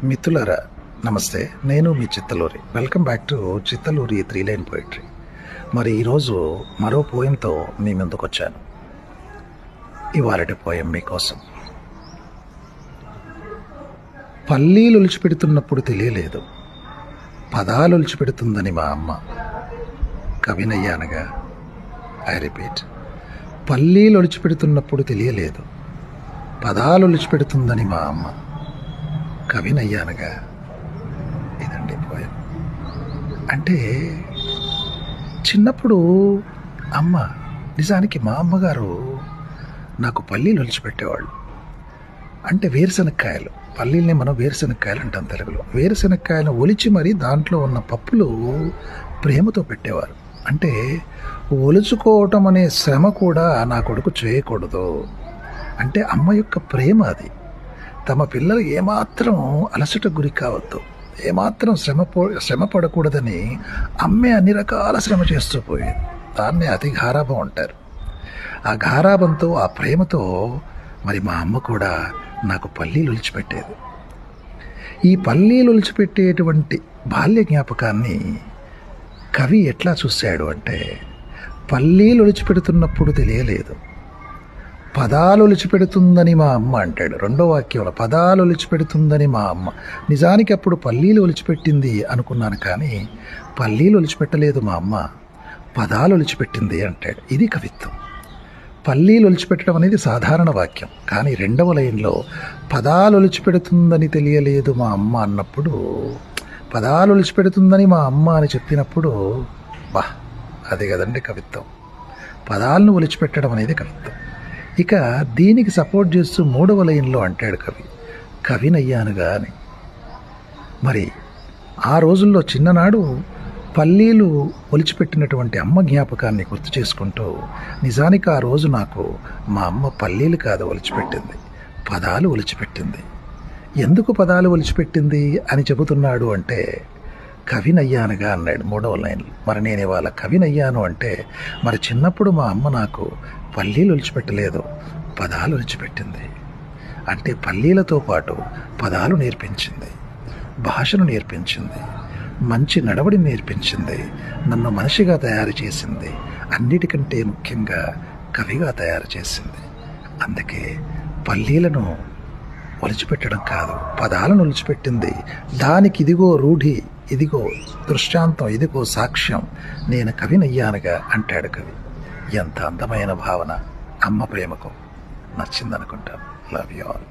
మిత్రులారా నమస్తే, నేను మీ Chittaluri. Welcome back to Chittaluri 3 line poetry. మరి ఈరోజు మరో పోయంతో మీ ముందుకు వచ్చాను. ఇవాళటి పోయం మీకోసం. పల్లీలు ఒలిచిపెడుతున్నప్పుడు తెలియలేదు, పదాలు ఒలిచిపెడుతుందని మా అమ్మ. కవినయ్యానగా. ఐ రిపీట్, పల్లీలు ఒలిచిపెడుతున్నప్పుడు తెలియలేదు, పదాలు ఒలిచిపెడుతుందని మా అమ్మ. కవినయ్యానగా. ఇదండి పోయం. అంటే చిన్నప్పుడు అమ్మ, నిజానికి మా అమ్మగారు నాకు పల్లీలు ఒలిచిపెట్టేవాళ్ళు. అంటే వేరుశనక్కాయలు, పల్లీల్ని మనం వేరుశనక్కాయలు అంటాం తెలుగులో. వేరుశనక్కాయలు ఒలిచి మరి దాంట్లో ఉన్న పప్పులు ప్రేమతో పెట్టేవారు. అంటే ఒలుచుకోవటం అనే శ్రమ కూడా నా కొడుకు చేయకూడదు. అంటే అమ్మ యొక్క ప్రేమ అది. తమ పిల్లలు ఏమాత్రం అలసట గురి కావద్దు, ఏమాత్రం శ్రమ పడకూడదని అమ్మే అన్ని రకాల శ్రమ చేస్తూ పోయేది. దాన్నే అతి గారాబం అంటారు. ఆ గారాబంతో, ఆ ప్రేమతో మరి మా అమ్మ కూడా నాకు పల్లీలు ఒలిచిపెట్టేది. ఈ పల్లీలు ఒలిచిపెట్టేటువంటి బాల్య జ్ఞాపకాన్ని కవి ఎట్లా చూశాడు అంటే, పల్లీలు ఒలిచిపెడుతున్నప్పుడు తెలియలేదు, పదాలు ఒలిచిపెడుతుందని మా అమ్మ అంటాడు. రెండో వాక్యంలో పదాలు ఒలిచిపెడుతుందని మా అమ్మ. నిజానికి అప్పుడు పల్లీలు ఒలిచిపెట్టింది అనుకున్నాను, కానీ పల్లీలు ఒలిచిపెట్టలేదు మా అమ్మ, పదాలు ఒలిచిపెట్టింది అంటాడు. ఇది కవిత్వం. పల్లీలు ఒలిచిపెట్టడం అనేది సాధారణ వాక్యం, కానీ రెండవ లైన్లో పదాలు ఒలిచిపెడుతుందని తెలియలేదు మా అమ్మ అన్నప్పుడు, పదాలు ఒలిచిపెడుతుందని మా అమ్మ అని చెప్పినప్పుడు, బా, అది కదండి కవిత్వం. పదాలను ఒలిచిపెట్టడం అనేది కవిత్వం. ఇక దీనికి సపోర్ట్ చేస్తూ మూడవ లైన్లో అంటాడు కవి, కవినయ్యానుగా అని. మరి ఆ రోజుల్లో చిన్ననాడు పల్లీలు ఒలిచిపెట్టినటువంటి అమ్మ జ్ఞాపకాన్ని గుర్తు చేసుకుంటూ, నిజానికి ఆ రోజు నాకు మా అమ్మ పల్లీలు కాదు ఒలిచిపెట్టింది, పదాలు ఒలిచిపెట్టింది. ఎందుకు పదాలు ఒలిచిపెట్టింది అని చెబుతున్నాడు అంటే, కవినయ్యానుగా అన్నాడు మూడవ లైన్లో. మరి నేను ఇవాళ కవినయ్యాను అంటే, మరి చిన్నప్పుడు మా అమ్మ నాకు పల్లీలు ఒలిచిపెట్టలేదు, పదాలు ఒలిచిపెట్టింది. అంటే పల్లీలతో పాటు పదాలు నేర్పించింది, భాషను నేర్పించింది, మంచి నడవడిని నేర్పించింది, నన్ను మనిషిగా తయారు చేసింది, అన్నిటికంటే ముఖ్యంగా కవిగా తయారు చేసింది. అందుకే పల్లీలను ఒలిచిపెట్టడం కాదు, పదాలను ఒలిచిపెట్టింది. దానికి ఇదిగో రూఢి, ఇదిగో దృష్టాంతం, ఇదిగో సాక్ష్యం, నేను కవినయ్యానుగా అంటాడు కవి. ఎంత అందమైన భావన. అమ్మ ప్రేమకు నచ్చిందనుకుంటాను. Love you all.